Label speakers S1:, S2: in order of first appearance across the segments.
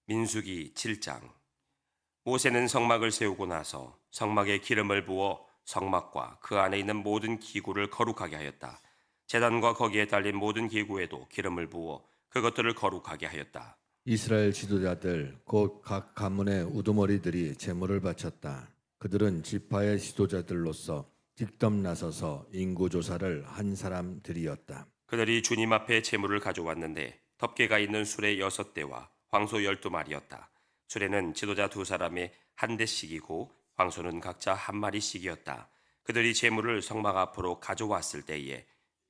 S1: 민수기 7장. 모세는 성막을 세우고 나서 성막에 기름을 부어 성막과 그 안에 있는 모든 기구를 거룩하게 하였다. 제단과 거기에 달린 모든 기구에도 기름을 부어 그것들을 거룩하게 하였다.
S2: 이스라엘 지도자들 곧 각 가문의 우두머리들이 제물을 바쳤다. 그들은 지파의 지도자들로서 직접 나서서 인구 조사를 한 사람들이었다.
S1: 그들이 주님 앞에 제물을 가져왔는데 덮개가 있는 수레 6대와 황소 12마리였다. 수레는 지도자 2사람의 한 대씩이고 황소는 각자 한 마리씩이었다. 그들이 제물을 성막 앞으로 가져왔을 때에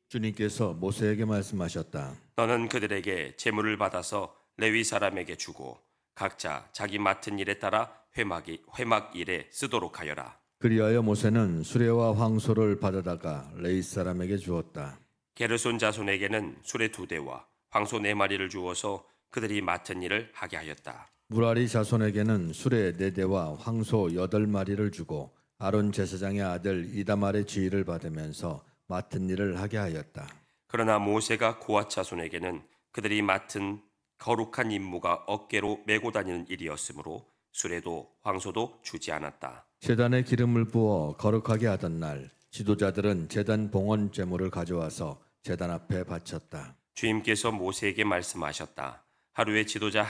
S2: 주님께서 모세에게 말씀하셨다.
S1: 너는 그들에게 제물을 받아서 레위 사람에게 주고 각자 자기 맡은 일에 따라 회막 일에 쓰도록 하여라.
S2: 그리하여 모세는 수레와 황소를 받아다가 레위 사람에게 주었다.
S1: 게르손 자손에게는 수레 2대와 황소 4마리를 주어서 그들이 맡은 일을 하게 하였다.
S2: 무라리 자손에게는 수레 4대와 황소 8마리를 주고 아론 제사장의 아들 이다말의 지위를 받으면서 맡은 일을 하게 하였다.
S1: 그러나 모세가 고앗 자손에게는 그들이 맡은 거룩한 임무가 어깨로 메고 다니는 일이었으므로 수레도 황소도 주지 않았다.
S2: 제단에 기름을 부어 거룩하게 하던 날 지도자들은 제단 봉헌 제물을 가져와서 제단 앞에 바쳤다.
S1: 주님께서 모세에게 말씀하셨다. 하루에 지도자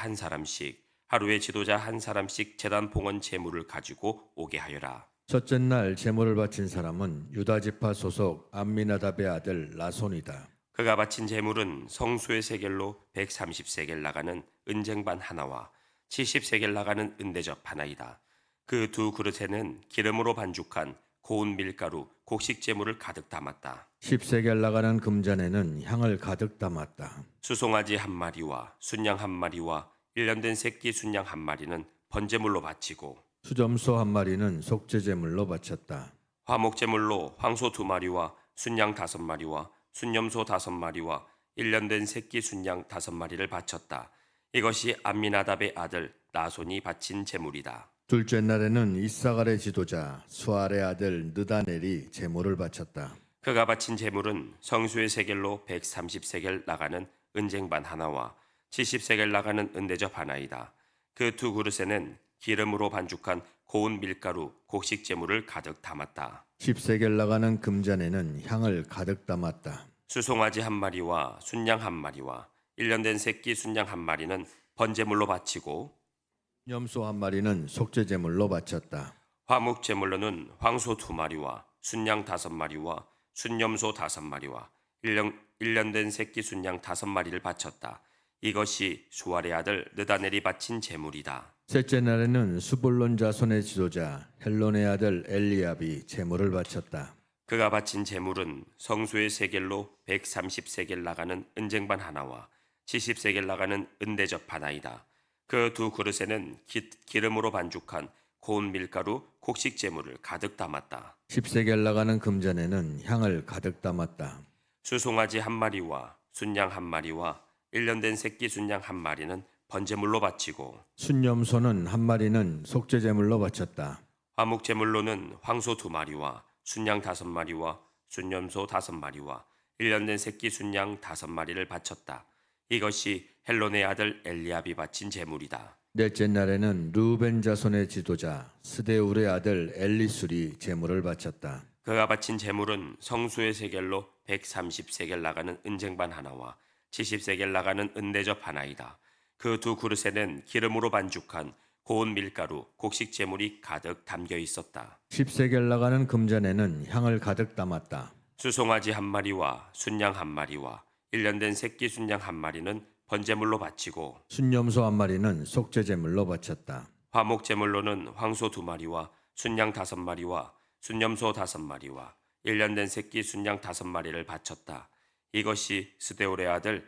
S1: 한 사람씩 제단 봉헌 제물을 가지고 오게 하여라.
S2: 첫째 날 제물을 바친 사람은 유다 지파 소속 암미나답의 아들 라손이다.
S1: 그가 바친 제물은 성소의 세겔로 130세겔 나가는 은쟁반 하나와 70세겔 나가는 은대접 하나이다. 그 2그릇에는 기름으로 반죽한 고운 밀가루 곡식 제물을 가득 담았다.
S2: 10세겔 나가는 금잔에는 향을 가득 담았다.
S1: 수송아지 1마리와 순양 1마리와 1년 된 새끼 순양 1마리는 번제물로 바치고
S2: 수점소 1마리는 속죄제물로 바쳤다.
S1: 화목제물로 황소 2마리와 순양 5마리와 순염소 5마리와 1년 된 새끼 순양 5마리를 바쳤다. 이것이 암미나답의 아들 나손이 바친 제물이다.
S2: 둘째 날에는 이사갈의 지도자 수알의 아들 느다넬이 제물을 바쳤다.
S1: 그가 바친 제물은 성수의 세겔로 130세겔 나가는 은쟁반 하나와 70세겔 나가는 은대접 하나이다. 그 2그릇에는 기름으로 반죽한 고운 밀가루 곡식 제물을 가득 담았다.
S2: 10세겔 나가는 금잔에는 향을 가득 담았다.
S1: 수송아지 1마리와 순양 1마리와 1년 된 새끼 순양 1마리는 번제물로 바치고
S2: 염소 1마리는 속죄제물로 바쳤다.
S1: 화목제물로는 황소 2마리와 순양 5마리와 순염소 5마리와 1년 된 새끼 순양 5마리를 바쳤다. 이것이 수알의 아들 느다넬이 바친 제물이다.
S2: 셋째 날에는 수불론 자손의 지도자 헬론의 아들 엘리압이 제물을 바쳤다.
S1: 그가 바친 제물은 성소의 세겔로 130세겔 나가는 은쟁반 하나와 70세겔 나가는 은대접 하나이다. 그 2그릇에는 기름으로 반죽한 고운 밀가루 곡식 제물을 가득 담았다.
S2: 10세겔 나가는 금잔에는 향을 가득 담았다.
S1: 수송아지 1마리와 순양 1마리와 1년 된 새끼 순양 1마리는 번제물로 바치고
S2: 순염소는 1마리는 속죄제물로 바쳤다.
S1: 화목제물로는 황소 2마리와 순양 5마리와 순염소 5마리와 1년 된 새끼 순양 5마리를 바쳤다. 이것이 헬론의 아들 엘리압이 바친 제물이다.
S2: 넷째 날에는 르우벤 자손의 지도자 스데울의 아들 엘리술이 제물을 바쳤다.
S1: 그가 바친 제물은 성수의 세겔로 130세겔 나가는 은쟁반 하나와 70세겔 나가는 은대접 하나이다. 그 2그릇에는 기름으로 반죽한 고운 밀가루 곡식 제물이 가득 담겨 있었다.
S2: 10세겔 나가는 금잔에는 향을 가득 담았다.
S1: 수송아지 1마리와 순양 1마리와 1년 된 새끼 순양 1마리는 번제물로 바치고
S2: 순염소 1마리는 속죄제물로 바쳤다.
S1: 화목제물로는 황소 2마리와 순양 5마리와 순염소 5마리와 1년 된 새끼 순양 5마리를 바쳤다. 이것이 스데올의 아들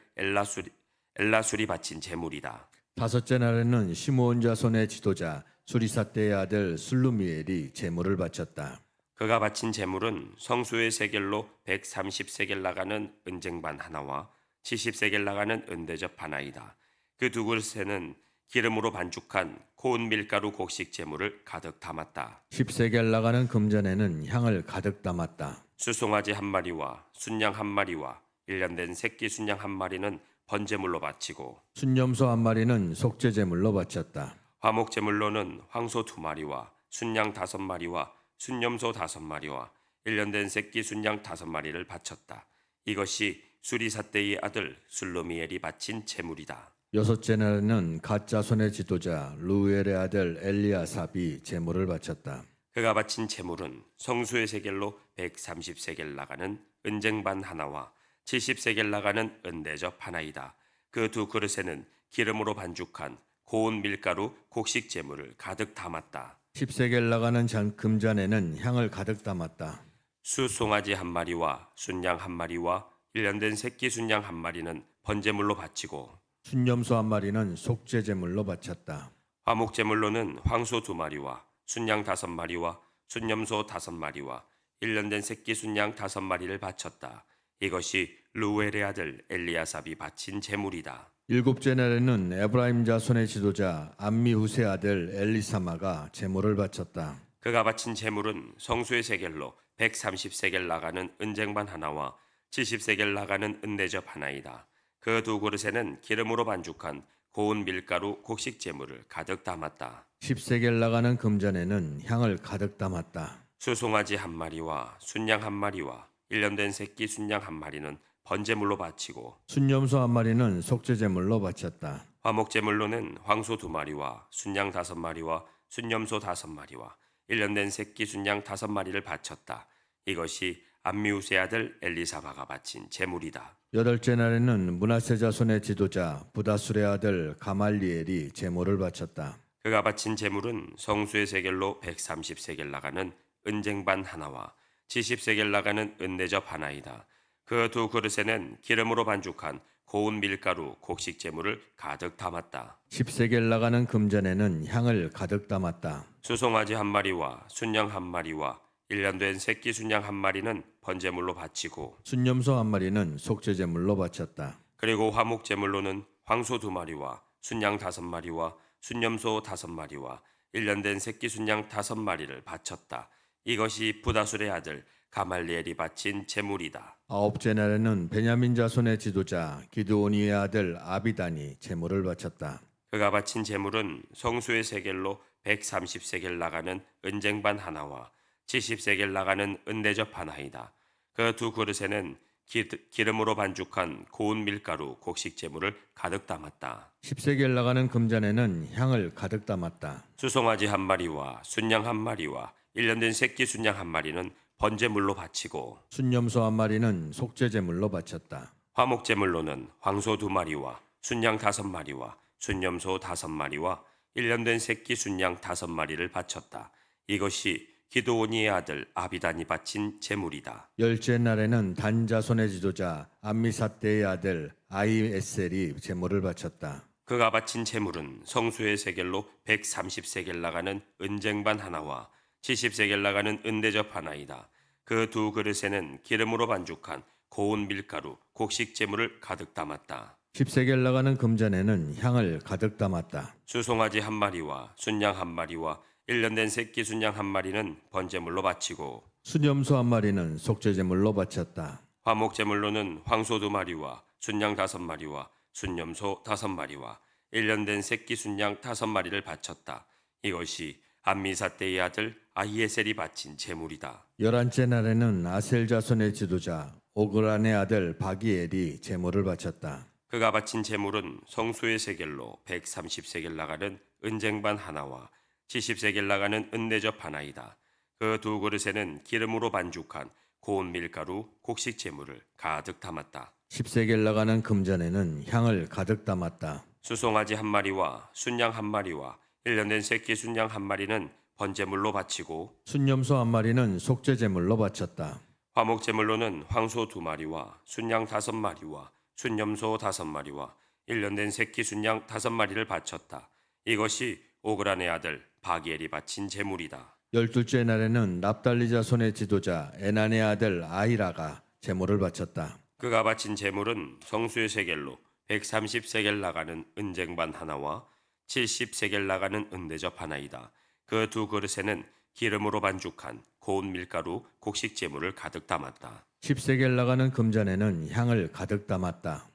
S1: 엘라술이 바친 제물이다.
S2: 다섯째 날에는 시므온 자손의 지도자 수리사떼의 아들 술루미엘이 제물을 바쳤다.
S1: 그가 바친 제물은 성소의 세겔로 130세겔 나가는 은쟁반 하나와 70세겔 나가는 은대접 하나이다. 그 2그릇에는 기름으로 반죽한 고운 밀가루 곡식 제물을 가득 담았다.
S2: 10세겔 나가는 금잔에는 향을 가득 담았다.
S1: 수송아지 1마리와 순양 1마리와 1년 된 새끼 순양 1마리는 번제물로 바치고
S2: 순염소 한 마리는 속죄 제물로 바쳤다.
S1: 화목 제물로는 황소 2마리와 순양 5마리와 순염소 5마리와 1년 된 새끼 순양 5마리를 바쳤다. 이것이 수리사대의 아들 술로미엘이 바친 제물이다.
S2: 여섯째 날에는 갓 자손의 지도자 루엘의 아들 엘리아삽이 제물을 바쳤다.
S1: 그가 바친 제물은 성수의 세겔로 130세겔 나가는 은쟁반 하나와 70세겔 나가는 은대접 하나이다. 그 두 그릇에는 기름으로 반죽한 고운 밀가루 곡식 제물을 가득 담았다.
S2: 10세겔 나가는 금잔에는 향을 가득 담았다.
S1: 수송아지 1마리와 순양 1마리와 1년 된 새끼 순양 1마리는 번제물로 바치고
S2: 순염소 한 마리는 속죄 제물로 바쳤다.
S1: 화목 제물로는 황소 2마리와 순양 5마리와 순염소 5마리와 1년 된 새끼 순양 5마리를 바쳤다. 이것이 루엘의 아들 엘리아삽이 바친 제물이다.
S2: 일곱째 날에는 에브라임 자손의 지도자 암미후세 아들 엘리사마가 제물을 바쳤다.
S1: 그가 바친 제물은 성수의 세겔로 130세겔 나가는 은쟁반 하나와 70세겔 나가는 은대접 하나이다. 그 두 그릇에는 기름으로 반죽한 고운 밀가루 곡식 제물을 가득 담았다.
S2: 10세겔 나가는 금잔에는 향을 가득 담았다.
S1: 수송아지 1마리와 순양 1마리와 1년 된 새끼 순양 1마리는 번제물로 바치고
S2: 순염소 한 마리는 속죄 제물로 바쳤다.
S1: 화목 제물로는 황소 2마리와 순양 5마리와 순염소 5마리와 1년 된 새끼 순양 5마리를 바쳤다. 이것이 암미우스의 아들 엘리사바가 바친 제물이다.
S2: 여덟째 날에는 므낫세 자손의 지도자 부다술의 아들 가말리엘이 제물을 바쳤다.
S1: 그가 바친 제물은 성수의 세겔로 130세겔 나가는 은쟁반 하나와 70세겔 나가는 은대접 하나이다. 그 두 그릇에는 기름으로 반죽한 고운 밀가루 곡식 제물을 가득 담았다.
S2: 10세겔 나가는 금잔에는 향을 가득 담았다.
S1: 수송아지 1마리와 순양 1마리와 1년 된 새끼 순양 1마리는 번제물로 바치고
S2: 순염소 한 마리는 속죄 제물로 바쳤다.
S1: 그리고 화목 제물로는 황소 2마리와 순양 5마리와 순염소 5마리와 1년 된 새끼 순양 5마리를 바쳤다. 이것이 부다술의 아들 가말리엘이 바친 제물이다.
S2: 아홉째 날에는 베냐민 자손의 지도자 기드오니의 아들 아비단이 제물을 바쳤다.
S1: 그가 바친 제물은 성수의 세겔로 130세겔 나가는 은쟁반 하나와 70세겔 나가는 은대접 하나이다. 그 두 그릇에는 기름으로 반죽한 고운 밀가루 곡식 제물을 가득 담았다.
S2: 10세겔 나가는 금잔에는 향을 가득 담았다.
S1: 수송아지 1마리와 순양 1마리와 1년 된 새끼 순양 1마리는 번제물로 바치고
S2: 순염소 한 마리는 속죄 제물로 바쳤다.
S1: 화목 제물로는 황소 2마리와 순양 5마리와 순염소 5마리와 1년 된 새끼 순양 5마리를 바쳤다. 이것이 기드오니의 아들 아비단이 바친 제물이다.
S2: 열째 날에는 단 자손의 지도자 암미사대의 아들 아히에셀이 제물을 바쳤다.
S1: 그가 바친 제물은 성수의 세겔로 130세겔 나가는 은쟁반 하나와 70세겔 나가는 은대접 하나이다. 그 두 그릇에는 기름으로 반죽한 고운 밀가루 곡식 제물을 가득 담았다.
S2: 10세겔 나가는 금잔에는 향을 가득 담았다.
S1: 수송아지 1마리와 순양 1마리와 1년 된 새끼 순양 1마리는 번제물로 바치고
S2: 순염소 한 마리는 속죄 제물로 바쳤다.
S1: 화목 제물로는 황소 2마리와 순양 5마리와 순염소 5마리와 1년 된 새끼 순양 5마리를 바쳤다. 이것이 암미사대의 아들 아히에셀이 바친 제물이다.
S2: 열한째 날에는 아셀 자손의 지도자 오그란의 아들 바기엘이 제물을 바쳤다.
S1: 그가 바친 제물은 성수의 세겔로 130세겔 나가는 은쟁반 하나와 70세겔 나가는 은대접 하나이다. 그 두 그릇에는 기름으로 반죽한 고운 밀가루 곡식 제물을 가득 담았다.
S2: 10세겔 나가는 금잔에는 향을 가득 담았다.
S1: 수송아지 1마리와 순양 1마리와 1년 된 새끼 순양 1마리는 번제물로 바치고
S2: 순염소 한 마리는 속죄 제물로 바쳤다.
S1: 화목 제물로는 황소 2마리와 순양 5마리와 순염소 5마리와 1년 된 새끼 순양 5마리를 바쳤다. 이것이 오그란의 아들 바기엘이 바친 제물이다.
S2: 열둘째 날에는 납달리 자손의 지도자 에난의 아들 아히라가 제물을 바쳤다.
S1: 그가 바친 제물은 성수의 세겔로 130세겔 나가는 은쟁반 하나와 70세겔 나가는 은대접 하나이다. 그 두 그릇에는 기름으로 반죽한 고운 밀가루 곡식 제물을 가득 담았다.
S2: 10세겔 나가는 금잔에는 향을 가득 담았다.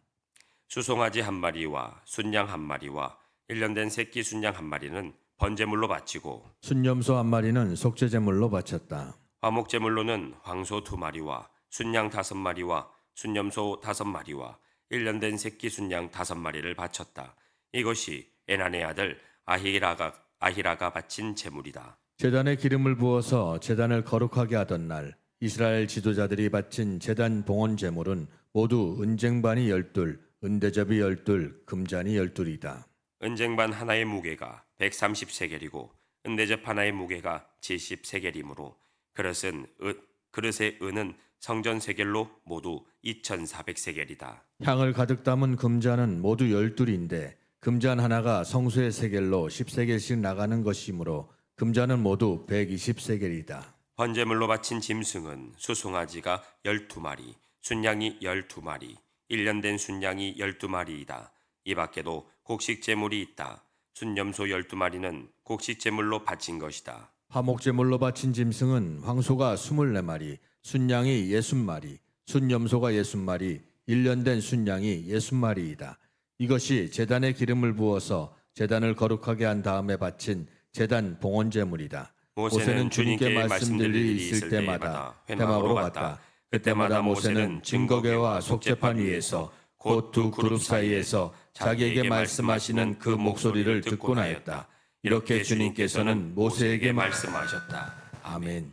S1: 수송아지 한 마리와 순양 한 마리와 1년 된 새끼 순양 한 마리는 번제물로 바치고
S2: 순염소 한 마리는 속죄제물로 바쳤다.
S1: 화목제물로는 황소 2마리와 순양 5마리와 순염소 5마리와 1년 된 새끼 순양 5마리를 바쳤다. 이것이 에난의 아들 아히라가 바친 제물이다.
S2: 제단에 기름을 부어서 제단을 거룩하게 하던 날 이스라엘 지도자들이 바친 제단 봉헌 제물은 모두 은쟁반이 12, 은대접이 12, 금잔이 12이다.
S1: 은쟁반 하나의 무게가 130세겔이고 은대접 하나의 무게가 70세겔이므로 그릇의 은은 성전 세겔로 모두 2400세겔이다.
S2: 향을 가득 담은 금잔은 모두 12인데 금잔 하나가 성소의 세겔로 10세겔씩 나가는 것이므로 금잔은 모두 120세겔이다.
S1: 번제물로 바친 짐승은 수송아지가 12마리, 순양이 12마리, 1년 된 순양이 12마리이다. 이 밖에도 곡식제물이 있다. 순염소 12마리는 곡식제물로 바친 것이다.
S2: 화목제물로 바친 짐승은 황소가 24마리, 순양이 60마리, 순염소가 60마리, 1년 된 순양이 60마리이다. 이것이 제단에 기름을 부어서 제단을 거룩하게 한 다음에 바친 제단 봉헌제물이다. 모세는 주님께 말씀드릴 일이 있을 때마다 회막으로 갔다. 그때마다 모세는 증거궤와 속죄판 위에서 곧 두 그룹 사이에서 자기에게 말씀하시는 그 목소리를 듣곤 하였다. 이렇게 주님께서는 모세에게 말씀하셨다. 아멘.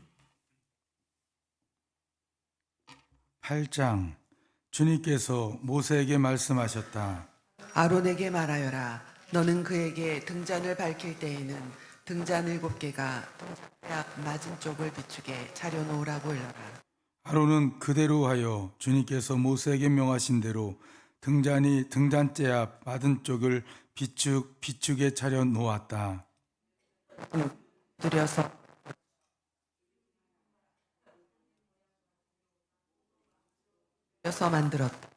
S3: 8장. 주님께서 모세에게 말씀하셨다.
S4: 아론에게 말하여라. 너는 그에게 등잔을 밝힐 때에는 등잔 7개가 대학 맞은 쪽을 비추게 차려놓으라고 일러라.
S3: 아론은 그대로 하여 주님께서 모세에게 명하신 대로 등잔이 등잔재 앞 맞은 쪽을 비추게 차려 놓았다.
S4: 들여서 만들었다.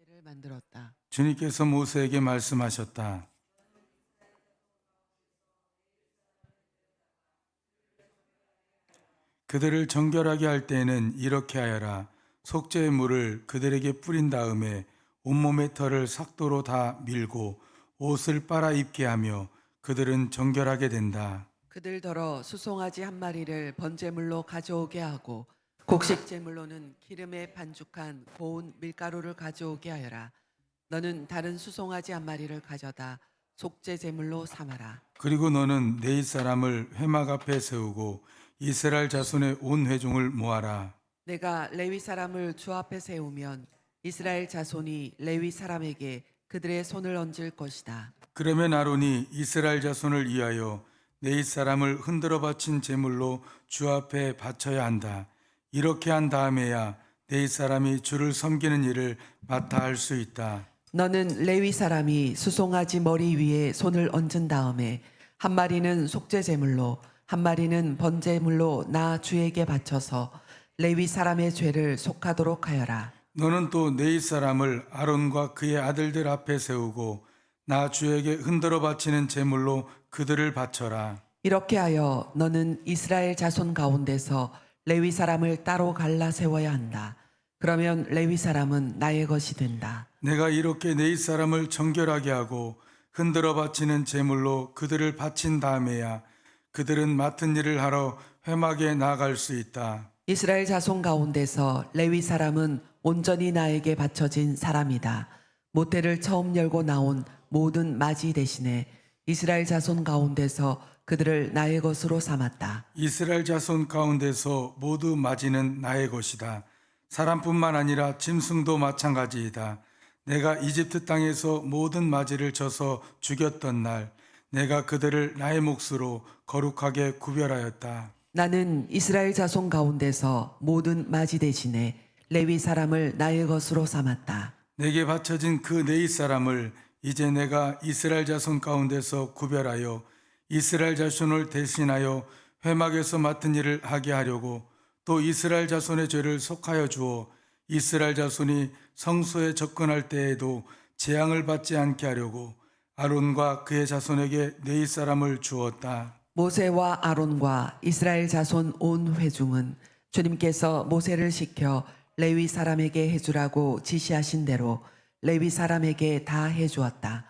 S4: 를 만들었다.
S3: 주님께서 모세에게 말씀하셨다. 그들을 정결하게 할 때에는 이렇게 하여라. 속죄의 물을 그들에게 뿌린 다음에 온몸의 털을 삭도로 다 밀고 옷을 빨아 입게 하며 그들은 정결하게 된다.
S4: 그들더러 수송아지 한 마리를 번제물로 가져오게 하고 곡식제물로는 기름에 반죽한 고운 밀가루를 가져오게 하여라. 너는 다른 수송아지 한 마리를 가져다 속죄제물로 삼아라.
S3: 그리고 너는 네 사람을 회막 앞에 세우고 이스라엘 자손의 온 회중을 모아라.
S4: 내가 레위 사람을 주 앞에 세우면 이스라엘 자손이 레위 사람에게 그들의 손을 얹을 것이다.
S3: 그러면 아론이 이스라엘 자손을 위하여 네 사람을 흔들어 바친 제물로 주 앞에 바쳐야 한다. 이렇게 한 다음에야 네 사람이 주를 섬기는 일을 맡아 할 수 있다.
S4: 너는 레위 사람이 수송아지 머리 위에 손을 얹은 다음에 한 마리는 속죄제물로 한 마리는 번제물로 나 주에게 바쳐서 레위 사람의 죄를 속하도록 하여라.
S3: 너는 또 네 사람을 아론과 그의 아들들 앞에 세우고 나 주에게 흔들어 바치는 제물로 그들을 바쳐라.
S4: 이렇게 하여 너는 이스라엘 자손 가운데서 레위 사람을 따로 갈라 세워야 한다. 그러면 레위 사람은 나의 것이 된다.
S3: 내가 이렇게 네 사람을 정결하게 하고 흔들어 바치는 제물로 그들을 바친 다음에야 그들은 맡은 일을 하러 회막에 나아갈 수 있다.
S4: 이스라엘 자손 가운데서 레위 사람은 온전히 나에게 바쳐진 사람이다. 모태를 처음 열고 나온 모든 맞이 대신에 이스라엘 자손 가운데서 그들을 나의 것으로 삼았다.
S3: 이스라엘 자손 가운데서 모두 맞이는 나의 것이다. 사람뿐만 아니라 짐승도 마찬가지이다. 내가 이집트 땅에서 모든 맞이를 쳐서 죽였던 날 내가 그들을 나의 몫으로 거룩하게 구별하였다.
S4: 나는 이스라엘 자손 가운데서 모든 맞이 대신에 레위 사람을 나의 것으로 삼았다.
S3: 내게 바쳐진 그 네 사람을 이제 내가 이스라엘 자손 가운데서 구별하여 이스라엘 자손을 대신하여 회막에서 맡은 일을 하게 하려고 또 이스라엘 자손의 죄를 속하여 주어 이스라엘 자손이 성소에 접근할 때에도 재앙을 받지 않게 하려고 아론과 그의 자손에게 네 사람을 주었다.
S4: 모세와 아론과 이스라엘 자손 온 회중은 주님께서 모세를 시켜 레위 사람에게 해주라고 지시하신 대로 레위 사람에게 다 해주었다.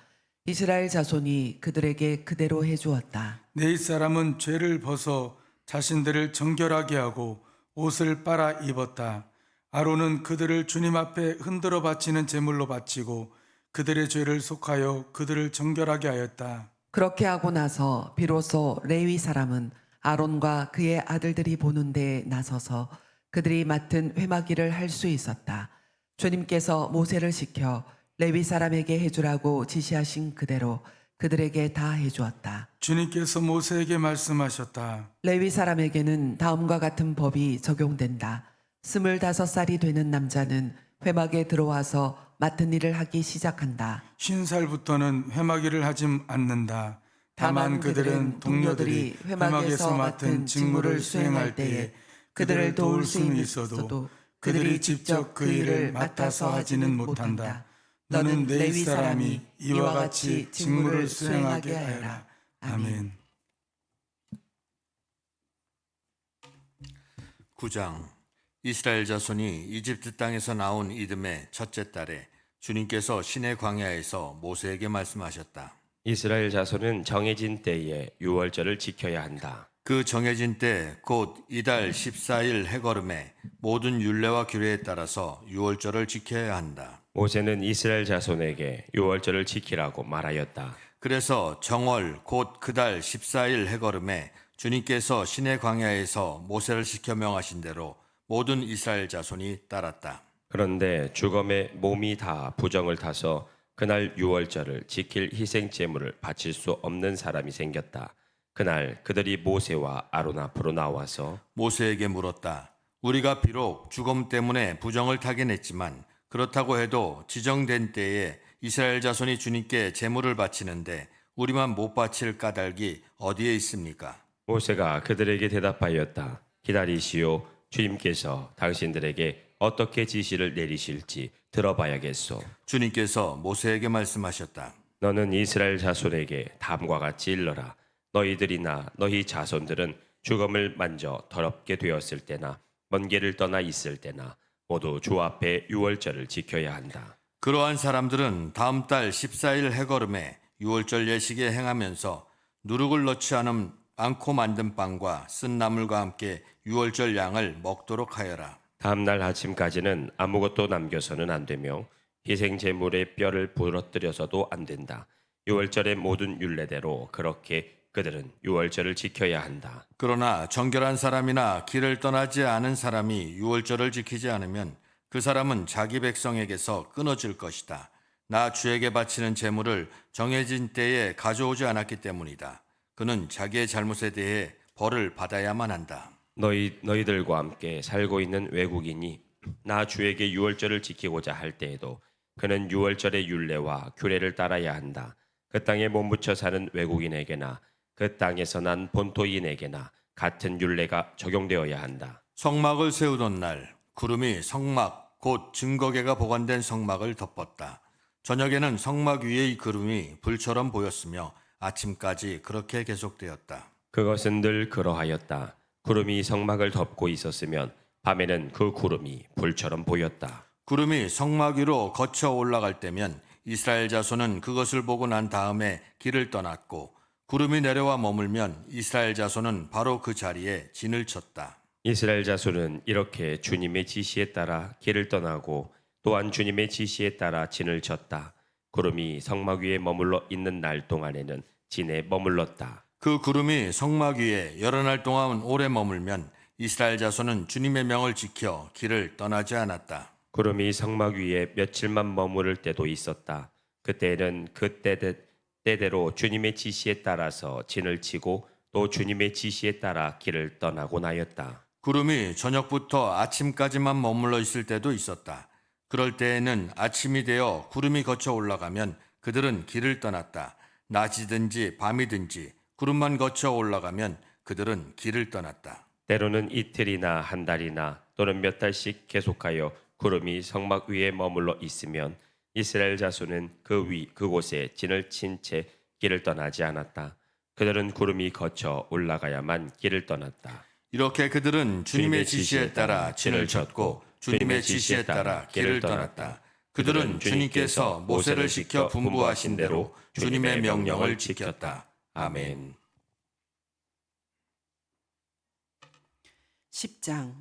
S4: 이스라엘 자손이 그들에게 그대로 해주었다.
S3: 내 이사람은 죄를 벗어 자신들을 정결하게 하고 옷을 빨아 입었다. 아론은 그들을 주님 앞에 흔들어 바치는 제물로 바치고 그들의 죄를 속하여 그들을 정결하게 하였다.
S4: 그렇게 하고 나서 비로소 레위 사람은 아론과 그의 아들들이 보는 데에 나서서 그들이 맡은 회막일을 할 수 있었다. 주님께서 모세를 시켜 레위 사람에게 해주라고 지시하신 그대로 그들에게 다 해주었다.
S3: 주님께서 모세에게 말씀하셨다.
S4: 레위 사람에게는 다음과 같은 법이 적용된다. 25살이 되는 남자는 회막에 들어와서 맡은 일을 하기 시작한다.
S3: 50살부터는 회막일을 하지 않는다. 다만 그들은 동료들이 회막에서 맡은 직무를 수행할 때에 그들을 도울 수는 있어도 그들이 직접 그 일을 맡아서 하지는 못한다. 너는 레위 사람이 이와 같이 직무를 수행하게 하여라. 아멘.
S2: 9장. 이스라엘 자손이 이집트 땅에서 나온 이듬해 첫째 달에 주님께서 시내 광야에서 모세에게 말씀하셨다.
S1: 이스라엘 자손은 정해진 때에 유월절을 지켜야 한다.
S2: 그 정해진 때 곧 이달 14일 해걸음에 모든 율례와 규례에 따라서 유월절을 지켜야 한다.
S1: 모세는 이스라엘 자손에게 유월절을 지키라고 말하였다.
S2: 그래서 정월 곧 그달 14일 해걸음에 주님께서 시내 광야에서 모세를 시켜 명하신 대로 모든 이스라엘 자손이 따랐다.
S1: 그런데 주검에 몸이 다 부정을 타서 그날 유월절을 지킬 희생 제물을 바칠 수 없는 사람이 생겼다. 그날 그들이 모세와 아론 앞으로 나와서
S2: 모세에게 물었다. 우리가 비록 주검 때문에 부정을 타긴 했지만 그렇다고 해도 지정된 때에 이스라엘 자손이 주님께 제물을 바치는데 우리만 못 바칠 까닭이 어디에 있습니까?
S1: 모세가 그들에게 대답하였다. 기다리시오. 주님께서 당신들에게 어떻게 지시를 내리실지 들어봐야겠소.
S2: 주님께서 모세에게 말씀하셨다.
S1: 너는 이스라엘 자손에게 다음과 같이 일러라. 너희들이나 너희 자손들은 주검을 만져 더럽게 되었을 때나 먼 길을 떠나 있을 때나 모두 주 앞에 유월절을 지켜야 한다.
S2: 그러한 사람들은 다음 달 14일 해걸음에 유월절 예식에 행하면서 누룩을 넣지 않고 만든 빵과 쓴 나물과 함께 유월절 양을 먹도록 하여라.
S1: 다음 날 아침까지는 아무것도 남겨서는 안 되며 희생 제물의 뼈를 부러뜨려서도 안 된다. 유월절의 모든 율례대로 그렇게 그들은 유월절을 지켜야 한다.
S2: 그러나 정결한 사람이나 길을 떠나지 않은 사람이 유월절을 지키지 않으면 그 사람은 자기 백성에게서 끊어질 것이다. 나 주에게 바치는 제물을 정해진 때에 가져오지 않았기 때문이다. 그는 자기의 잘못에 대해 벌을 받아야만 한다.
S1: 너희들과 함께 살고 있는 외국인이 나 주에게 유월절을 지키고자 할 때에도 그는 유월절의 율례와 규례를 따라야 한다. 그 땅에 몸붙여 사는 외국인에게나 그 땅에서 난 본토인에게나 같은 율례가 적용되어야 한다.
S2: 성막을 세우던 날 구름이 성막 곧 증거궤가 보관된 성막을 덮었다. 저녁에는 성막 위의 구름이 불처럼 보였으며 아침까지 그렇게 계속되었다.
S1: 그것은 늘 그러하였다. 구름이 성막을 덮고 있었으면 밤에는 그 구름이 불처럼 보였다.
S2: 구름이 성막 위로 거쳐 올라갈 때면 이스라엘 자손은 그것을 보고 난 다음에 길을 떠났고 구름이 내려와 머물면 이스라엘 자손은 바로 그 자리에 진을 쳤다.
S1: 이스라엘 자손은 이렇게 주님의 지시에 따라 길을 떠나고 또한 주님의 지시에 따라 진을 쳤다. 구름이 성막 위에 머물러 있는 날 동안에는 진에 머물렀다.
S2: 그 구름이 성막 위에 여러 날 동안 오래 머물면 이스라엘 자손은 주님의 명을 지켜 길을 떠나지 않았다.
S1: 구름이 성막 위에 며칠만 머무를 때도 있었다. 그때에는 때대로 주님의 지시에 따라서 진을 치고 또 주님의 지시에 따라 길을 떠나곤 하였다.
S2: 구름이 저녁부터 아침까지만 머물러 있을 때도 있었다. 그럴 때에는 아침이 되어 구름이 거쳐 올라가면 그들은 길을 떠났다. 낮이든지 밤이든지 구름만 거쳐 올라가면 그들은 길을 떠났다.
S1: 때로는 이틀이나 한 달이나 또는 몇 달씩 계속하여 구름이 성막 위에 머물러 있으면 이스라엘 자손은 그곳에 진을 친 채 길을 떠나지 않았다. 그들은 구름이 거쳐 올라가야만 길을 떠났다.
S2: 이렇게 그들은 주님의 지시에 따라 진을 쳤고
S1: 주님의 지시에 따라 길을 떠났다. 그들은 주님께서 모세를 시켜 분부하신 대로 주님의 명령을 지켰다. 아멘.
S4: 10장.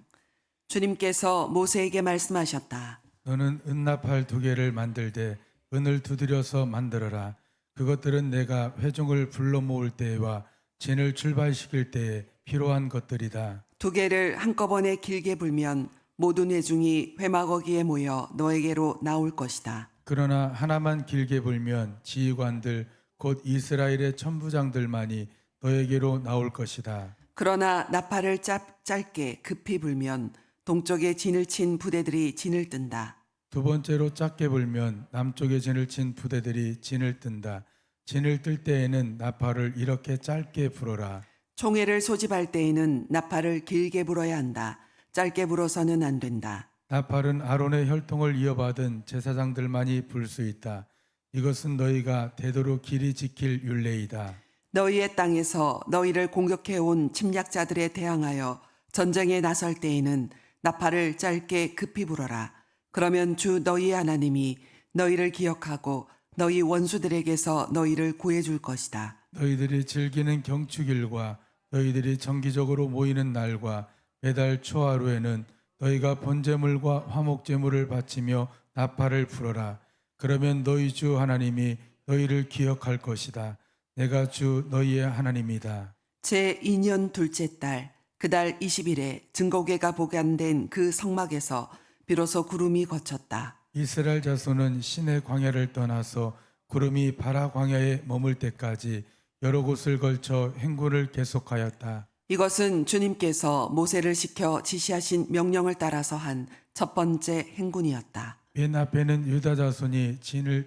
S4: 주님께서 모세에게 말씀하셨다.
S3: 너는 은나팔 2개를 만들되 은을 두드려서 만들어라. 그것들은 내가 회중을 불러 모을 때와 진을 출발시킬 때에 필요한 것들이다.
S4: 2개를 한꺼번에 길게 불면 모든 회중이 회막어기에 모여 너에게로 나올 것이다.
S3: 그러나 하나만 길게 불면 지휘관들 곧 이스라엘의 천부장들만이 너에게로 나올 것이다.
S4: 그러나 나팔을 짧게 급히 불면 동쪽에 진을 친 부대들이 진을 뜬다.
S3: 2번째로 작게 불면 남쪽에 진을 친 부대들이 진을 뜬다. 진을 뜰 때에는 나팔을 이렇게 짧게 불어라.
S4: 총회를 소집할 때에는 나팔을 길게 불어야 한다. 짧게 불어서는 안 된다.
S3: 나팔은 아론의 혈통을 이어받은 제사장들만이 불 수 있다. 이것은 너희가 되도록 길이 지킬 율례이다.
S4: 너희의 땅에서 너희를 공격해온 침략자들에 대항하여 전쟁에 나설 때에는 나팔을 짧게 급히 불어라. 그러면 주 너희의 하나님이 너희를 기억하고 너희 원수들에게서 너희를 구해줄 것이다.
S3: 너희들이 즐기는 경축일과 너희들이 정기적으로 모이는 날과 매달 초하루에는 너희가 번제물과 화목제물을 바치며 나팔을 불어라. 그러면 너희 주 하나님이 너희를 기억할 것이다. 내가 주 너희의 하나님이다.
S4: 제 2년 둘째 달 그 달 20일에 증거궤가 보관된 그 성막에서 비로소 구름이 거쳤다.
S3: 이스라엘 자손은 신의 광야를 떠나서 구름이 바라 광야에 머물 때까지 여러 곳을 걸쳐 행군을 계속하였다.
S4: 이것은 주님께서 모세를 시켜 지시하신 명령을 따라서 한 첫 번째 행군이었다.
S3: 맨 앞에는 유다 자손이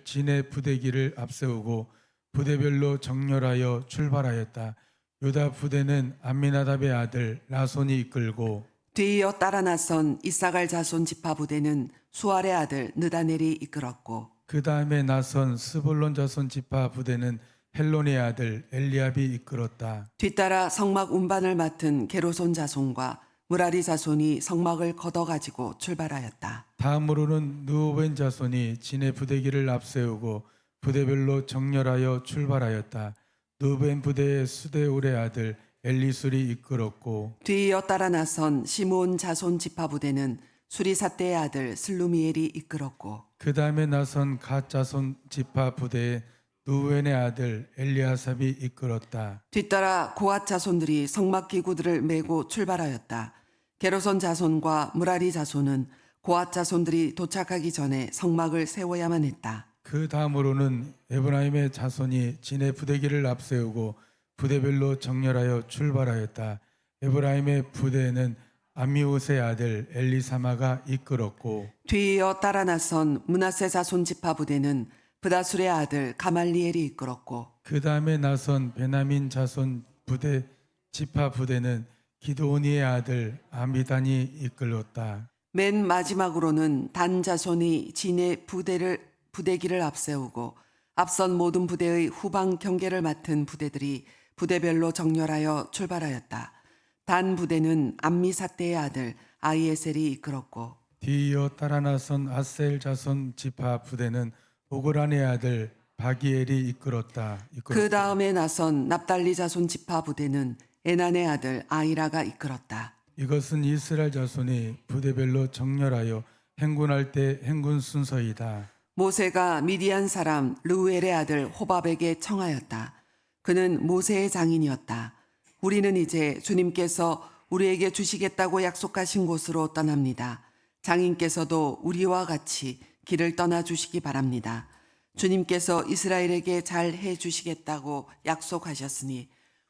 S3: 진의 부대기를 앞세우고 부대별로 정렬하여 출발하였다. 유다 부대는 암미나답의 아들 라손이 이끌고
S4: 뒤이어 따라 나선 이사갈 자손 지파 부대는 수알의 아들 느다넬이 이끌었고
S3: 그 다음에 나선 스볼론 자손 지파 부대는 헬론의 아들 엘리압이 이끌었다.
S4: 뒤따라 성막 운반을 맡은 게로손 자손과 무라리 자손이 성막을 걷어가지고 출발하였다.
S3: 다음으로는 느오벤 자손이 진의 부대기를 앞세우고 부대별로 정렬하여 출발하였다. 느오벤 부대의 수데울의 아들 엘리술이 이끌었고
S4: 뒤이어 따라 나선 시므온 자손 지파 부대는 수리사대의 아들 슬루미엘이 이끌었고
S3: 그 다음에 나선 갓 자손 지파 부대의 누웬의 아들 엘리아삽이 이끌었다.
S4: 뒤따라 고앗 자손들이 성막 기구들을 메고 출발하였다. 게로손 자손과 무라리 자손은 고앗 자손들이 도착하기 전에 성막을 세워야만 했다.
S3: 그 다음으로는 에브라임의 자손이 진의 부대기를 앞세우고 부대별로 정렬하여 출발하였다. 에브라임의 부대는 암미우스의 아들 엘리사마가 이끌었고
S4: 뒤이어 따라 나선 므낫세 자손 지파 부대는 브다술의 아들 가말리엘이 이끌었고
S3: 그 다음에 나선 베냐민 자손 부대 지파 부대는 기드오니의 아들 아미단이 이끌었다.
S4: 맨 마지막으로는 단 자손이 진의 부대기를 앞세우고 앞선 모든 부대의 후방 경계를 맡은 부대들이 부대별로 정렬하여 출발하였다. 단 부대는 암미사대의 아들 아이에셀이 이끌었고
S3: 뒤이어 따라 나선 아셀 자손 지파 부대는 오그란의 아들 바기엘이 이끌었다.
S4: 그 다음에 나선 납달리 자손 지파 부대는 에난의 아들 아이라가 이끌었다.
S3: 이것은 이스라엘 자손이 부대별로 정렬하여 행군할 때 행군 순서이다.
S4: 모세가 미디안 사람 르우엘의 아들 호밥에게 청하였다. 그는 모세의 장인이었다. 우리는 이제 주님께서 우리에게 주시겠다고 약속하신 곳으로 떠납니다. 장인께서도 우리와 같이 길을 떠나 주시기 바랍니다. 주님께서 이스라엘에게 잘 해 주시겠다고 약속하셨으니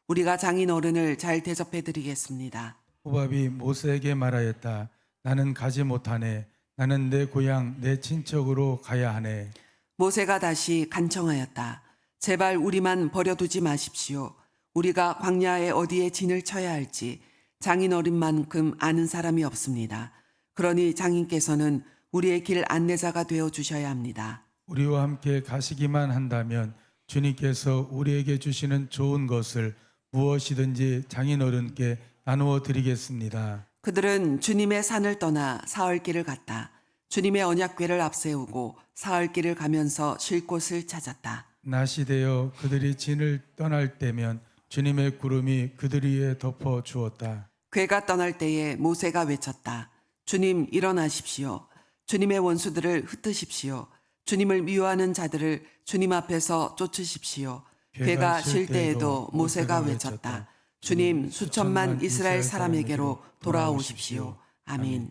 S4: 우리가 장인 어른을 잘 대접해 드리겠습니다.
S3: 호밥이 모세에게 말하였다. 나는 가지 못하네. 나는 내 고향 내 친척으로 가야 하네.
S4: 모세가 다시 간청하였다. 제발 우리만 버려두지 마십시오. 우리가 광야에 어디에 진을 쳐야 할지 장인 어른만큼 아는 사람이 없습니다. 그러니 장인께서는 우리의 길 안내자가 되어 주셔야 합니다.
S3: 우리와 함께 가시기만 한다면 주님께서 우리에게 주시는 좋은 것을 무엇이든지 장인 어른께 나누어 드리겠습니다.
S4: 그들은 주님의 산을 떠나 사흘길을 갔다. 주님의 언약궤를 앞세우고 사흘길을 가면서 쉴 곳을 찾았다.
S3: 낮이 되어 그들이 진을 떠날 때면 주님의 구름이 그들 위에 덮어 주었다.
S4: 궤가 떠날 때에 모세가 외쳤다. 주님 일어나십시오. 주님의 원수들을 흩으십시오. 주님을 미워하는 자들을 주님 앞에서 쫓으십시오. 궤가 쉴 때에도 모세가 외쳤다. 주님 수천만 이스라엘 사람에게로 돌아오십시오. 아멘.